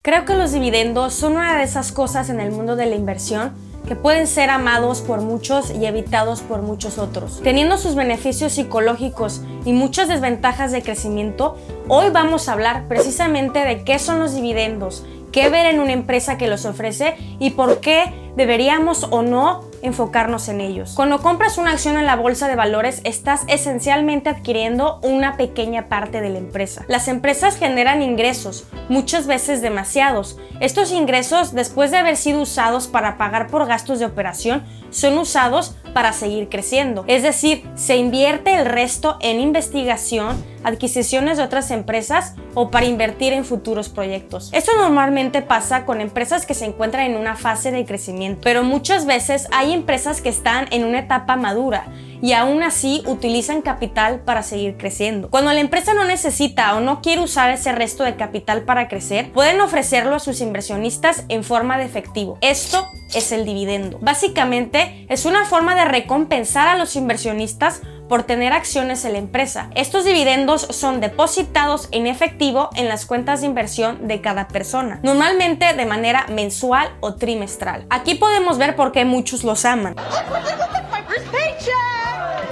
Creo que los dividendos son una de esas cosas en el mundo de la inversión que pueden ser amados por muchos y evitados por muchos otros. Teniendo sus beneficios psicológicos y muchas desventajas de crecimiento, hoy vamos a hablar precisamente de qué son los dividendos, qué ver en una empresa que los ofrece y por qué deberíamos o no enfocarnos en ellos. Cuando compras una acción en la bolsa de valores, estás esencialmente adquiriendo una pequeña parte de la empresa. Las empresas generan ingresos, muchas veces demasiados. Estos ingresos, después de haber sido usados para pagar por gastos de operación, son usados para seguir creciendo. Es decir, se invierte el resto en investigación, adquisiciones de otras empresas o para invertir en futuros proyectos. Esto normalmente pasa con empresas que se encuentran en una fase de crecimiento, pero muchas veces hay empresas que están en una etapa madura y aún así utilizan capital para seguir creciendo. Cuando la empresa no necesita o no quiere usar ese resto de capital para crecer, pueden ofrecerlo a sus inversionistas en forma de efectivo. Esto es el dividendo. Básicamente, es una forma de recompensar a los inversionistas por tener acciones en la empresa. Estos dividendos son depositados en efectivo en las cuentas de inversión de cada persona, normalmente de manera mensual o trimestral. Aquí podemos ver por qué muchos los aman.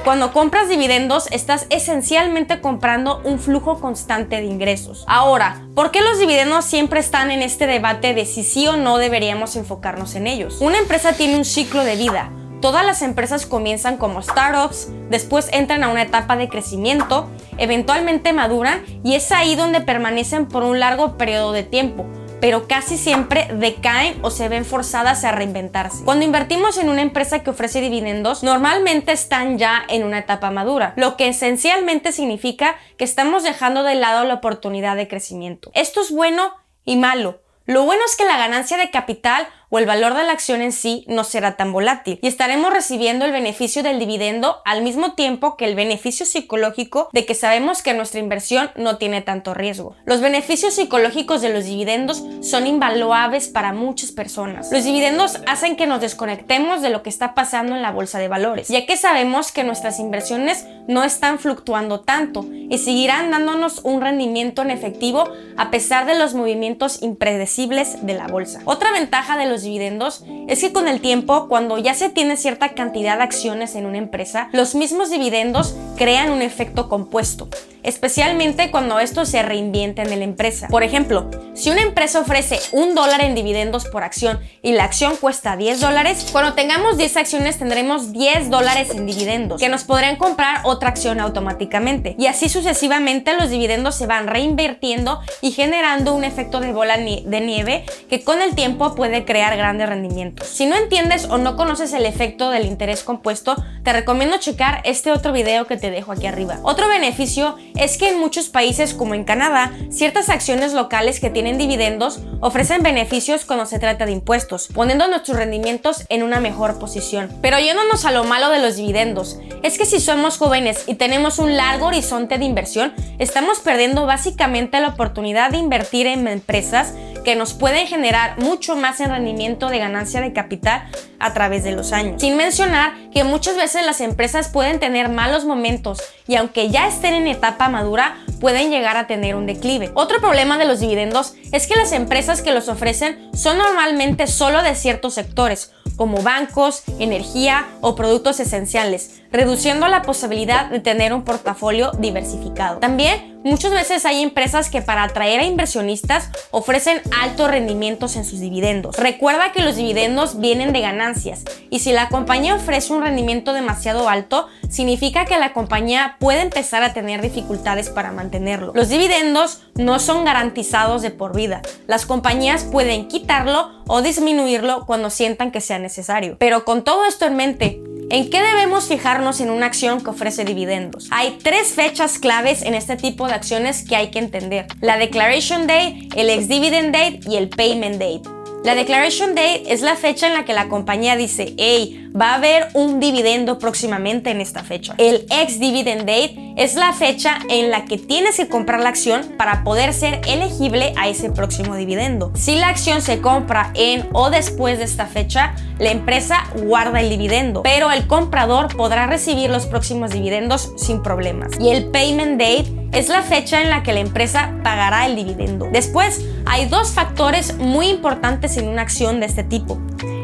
Cuando compras dividendos, estás esencialmente comprando un flujo constante de ingresos. Ahora, ¿por qué los dividendos siempre están en este debate de si sí o no deberíamos enfocarnos en ellos? Una empresa tiene un ciclo de vida. Todas las empresas comienzan como startups, después entran a una etapa de crecimiento, eventualmente maduran y es ahí donde permanecen por un largo periodo de tiempo, pero casi siempre decaen o se ven forzadas a reinventarse. Cuando invertimos en una empresa que ofrece dividendos, normalmente están ya en una etapa madura, lo que esencialmente significa que estamos dejando de lado la oportunidad de crecimiento. Esto es bueno y malo. Lo bueno es que la ganancia de capital o el valor de la acción en sí no será tan volátil y estaremos recibiendo el beneficio del dividendo al mismo tiempo que el beneficio psicológico de que sabemos que nuestra inversión no tiene tanto riesgo. Los beneficios psicológicos de los dividendos son invaluables para muchas personas. Los dividendos hacen que nos desconectemos de lo que está pasando en la bolsa de valores, ya que sabemos que nuestras inversiones no están fluctuando tanto y seguirán dándonos un rendimiento en efectivo a pesar de los movimientos impredecibles de la bolsa. Otra ventaja de los dividendos es que con el tiempo, cuando ya se tiene cierta cantidad de acciones en una empresa, los mismos dividendos crean un efecto compuesto, especialmente cuando estos se reinvierten en la empresa. Por ejemplo, si una empresa ofrece $1 en dividendos por acción y la acción cuesta $10, cuando tengamos 10 acciones tendremos $10 en dividendos, que nos podrán comprar otra acción automáticamente. Y así sucesivamente los dividendos se van reinvirtiendo y generando un efecto de bola de nieve que con el tiempo puede crear grandes rendimientos. Si no entiendes o no conoces el efecto del interés compuesto, te recomiendo checar este otro video que te dejo aquí arriba. Otro beneficio es que en muchos países como en Canadá, ciertas acciones locales que tienen dividendos ofrecen beneficios cuando se trata de impuestos, poniendo nuestros rendimientos en una mejor posición. Pero yéndonos a lo malo de los dividendos, es que si somos jóvenes y tenemos un largo horizonte de inversión, estamos perdiendo básicamente la oportunidad de invertir en empresas que nos pueden generar mucho más en rendimiento de ganancia de capital a través de los años. Sin mencionar que muchas veces las empresas pueden tener malos momentos y aunque ya estén en etapa madura, pueden llegar a tener un declive. Otro problema de los dividendos es que las empresas que los ofrecen son normalmente solo de ciertos sectores, como bancos, energía o productos esenciales, reduciendo la posibilidad de tener un portafolio diversificado. También, muchas veces hay empresas que para atraer a inversionistas ofrecen altos rendimientos en sus dividendos. Recuerda que los dividendos vienen de ganancias y si la compañía ofrece un rendimiento demasiado alto, significa que la compañía puede empezar a tener dificultades para mantenerlo. Los dividendos no son garantizados de por vida. Las compañías pueden quitarlo o disminuirlo cuando sientan que sea necesario. Pero con todo esto en mente, ¿en qué debemos fijarnos en una acción que ofrece dividendos? Hay 3 fechas claves en este tipo de acciones que hay que entender: la Declaration Date, el Ex-Dividend Date y el Payment Date. La Declaration Date es la fecha en la que la compañía dice, hey, va a haber un dividendo próximamente en esta fecha. El Ex-Dividend Date es la fecha en la que tienes que comprar la acción para poder ser elegible a ese próximo dividendo. Si la acción se compra en o después de esta fecha, la empresa guarda el dividendo, pero el comprador podrá recibir los próximos dividendos sin problemas. Y el payment date es la fecha en la que la empresa pagará el dividendo. Después, hay dos factores muy importantes en una acción de este tipo: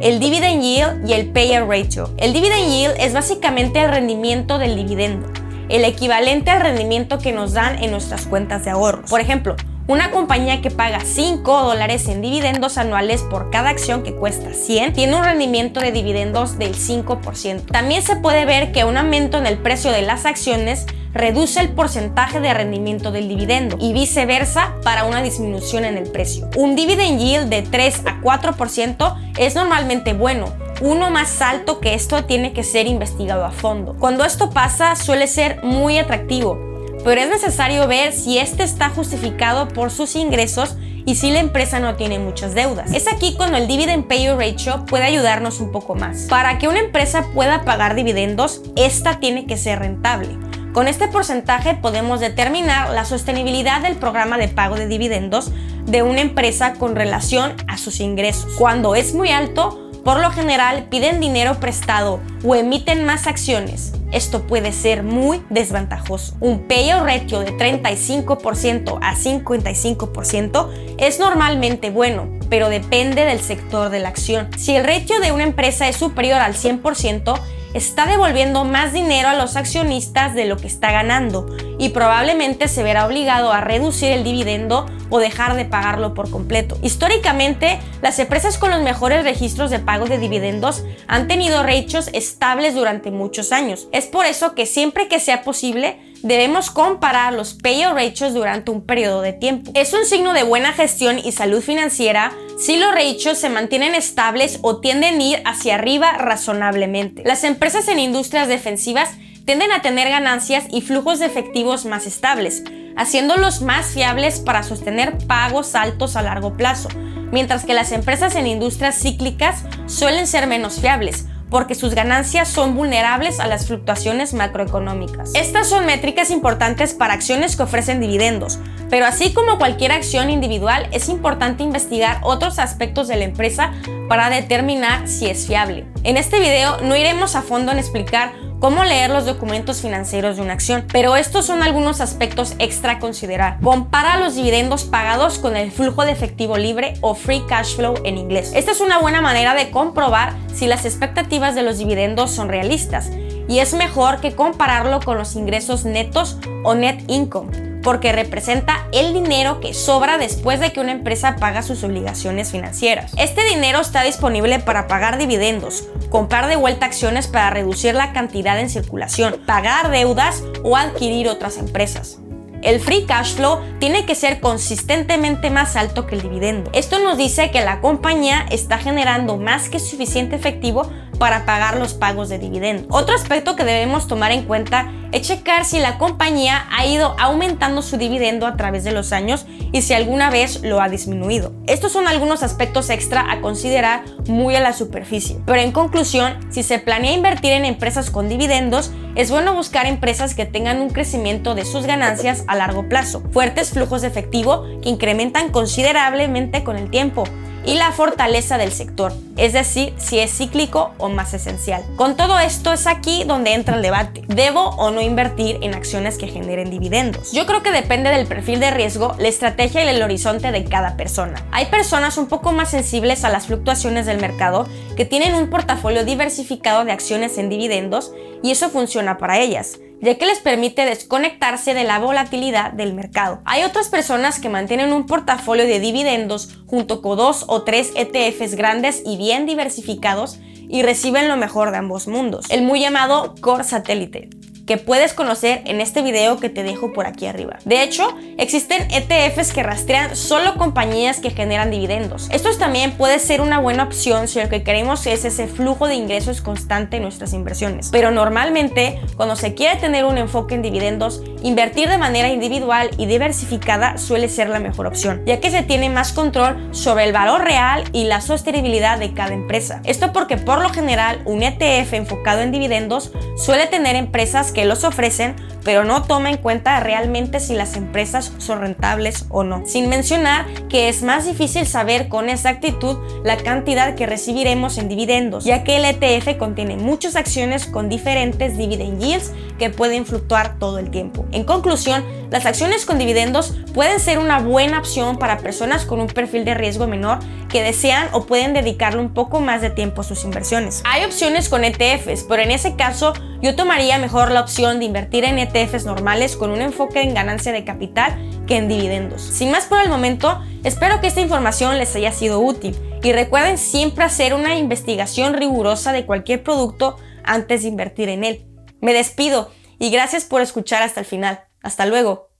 el dividend yield y el payout ratio. El dividend yield es básicamente el rendimiento del dividendo, el equivalente al rendimiento que nos dan en nuestras cuentas de ahorros. Por ejemplo, una compañía que paga $5 en dividendos anuales por cada acción que cuesta 100 tiene un rendimiento de dividendos del 5%. También se puede ver que un aumento en el precio de las acciones reduce el porcentaje de rendimiento del dividendo y viceversa para una disminución en el precio. Un dividend yield de 3 a 4% es normalmente bueno. Uno más alto que esto tiene que ser investigado a fondo. Cuando esto pasa, suele ser muy atractivo, pero es necesario ver si este está justificado por sus ingresos y si la empresa no tiene muchas deudas. Es aquí cuando el dividend payout ratio puede ayudarnos un poco más. Para que una empresa pueda pagar dividendos, esta tiene que ser rentable. Con este porcentaje podemos determinar la sostenibilidad del programa de pago de dividendos de una empresa con relación a sus ingresos. Cuando es muy alto, por lo general piden dinero prestado o emiten más acciones. Esto puede ser muy desventajoso. Un payout ratio de 35% a 55% es normalmente bueno, pero depende del sector de la acción. Si el ratio de una empresa es superior al 100%, está devolviendo más dinero a los accionistas de lo que está ganando y probablemente se verá obligado a reducir el dividendo o dejar de pagarlo por completo. Históricamente, las empresas con los mejores registros de pago de dividendos han tenido ratios estables durante muchos años. Es por eso que siempre que sea posible, debemos comparar los payout ratios durante un periodo de tiempo. Es un signo de buena gestión y salud financiera si los ratios se mantienen estables o tienden a ir hacia arriba razonablemente. Las empresas en industrias defensivas tienden a tener ganancias y flujos de efectivos más estables, haciéndolos más fiables para sostener pagos altos a largo plazo, mientras que las empresas en industrias cíclicas suelen ser menos fiables, porque sus ganancias son vulnerables a las fluctuaciones macroeconómicas. Estas son métricas importantes para acciones que ofrecen dividendos, pero así como cualquier acción individual, es importante investigar otros aspectos de la empresa para determinar si es fiable. En este video no iremos a fondo en explicar cómo leer los documentos financieros de una acción, pero estos son algunos aspectos extra a considerar. Compara los dividendos pagados con el flujo de efectivo libre o free cash flow en inglés. Esta es una buena manera de comprobar si las expectativas de los dividendos son realistas, y es mejor que compararlo con los ingresos netos o net income, porque representa el dinero que sobra después de que una empresa paga sus obligaciones financieras. Este dinero está disponible para pagar dividendos, comprar de vuelta acciones para reducir la cantidad en circulación, pagar deudas o adquirir otras empresas. El free cash flow tiene que ser consistentemente más alto que el dividendo. Esto nos dice que la compañía está generando más que suficiente efectivo para pagar los pagos de dividendo. Otro aspecto que debemos tomar en cuenta es checar si la compañía ha ido aumentando su dividendo a través de los años y si alguna vez lo ha disminuido. Estos son algunos aspectos extra a considerar muy a la superficie. Pero en conclusión, si se planea invertir en empresas con dividendos, es bueno buscar empresas que tengan un crecimiento de sus ganancias a largo plazo, fuertes flujos de efectivo que incrementan considerablemente con el tiempo, y la fortaleza del sector, es decir, si es cíclico o más esencial. Con todo esto es aquí donde entra el debate. ¿Debo o no invertir en acciones que generen dividendos? Yo creo que depende del perfil de riesgo, la estrategia y el horizonte de cada persona. Hay personas un poco más sensibles a las fluctuaciones del mercado que tienen un portafolio diversificado de acciones en dividendos y eso funciona para ellas, ya que les permite desconectarse de la volatilidad del mercado. Hay otras personas que mantienen un portafolio de dividendos junto con 2 o 3 ETFs grandes y bien diversificados y reciben lo mejor de ambos mundos, el muy llamado Core Satélite, que puedes conocer en este video que te dejo por aquí arriba. De hecho, existen ETFs que rastrean solo compañías que generan dividendos. Estos también puede ser una buena opción si lo que queremos es ese flujo de ingresos constante en nuestras inversiones. Pero normalmente, cuando se quiere tener un enfoque en dividendos, invertir de manera individual y diversificada suele ser la mejor opción, ya que se tiene más control sobre el valor real y la sostenibilidad de cada empresa. Esto porque por lo general un ETF enfocado en dividendos suele tener empresas que los ofrecen, pero no toma en cuenta realmente si las empresas son rentables o no. Sin mencionar que es más difícil saber con exactitud la cantidad que recibiremos en dividendos, ya que el ETF contiene muchas acciones con diferentes dividend yields que pueden fluctuar todo el tiempo. En conclusión, las acciones con dividendos pueden ser una buena opción para personas con un perfil de riesgo menor que desean o pueden dedicarle un poco más de tiempo a sus inversiones. Hay opciones con ETFs, pero en ese caso yo tomaría mejor la opción de invertir en ETFs normales con un enfoque en ganancia de capital que en dividendos. Sin más por el momento, espero que esta información les haya sido útil y recuerden siempre hacer una investigación rigurosa de cualquier producto antes de invertir en él. Me despido y gracias por escuchar hasta el final. Hasta luego.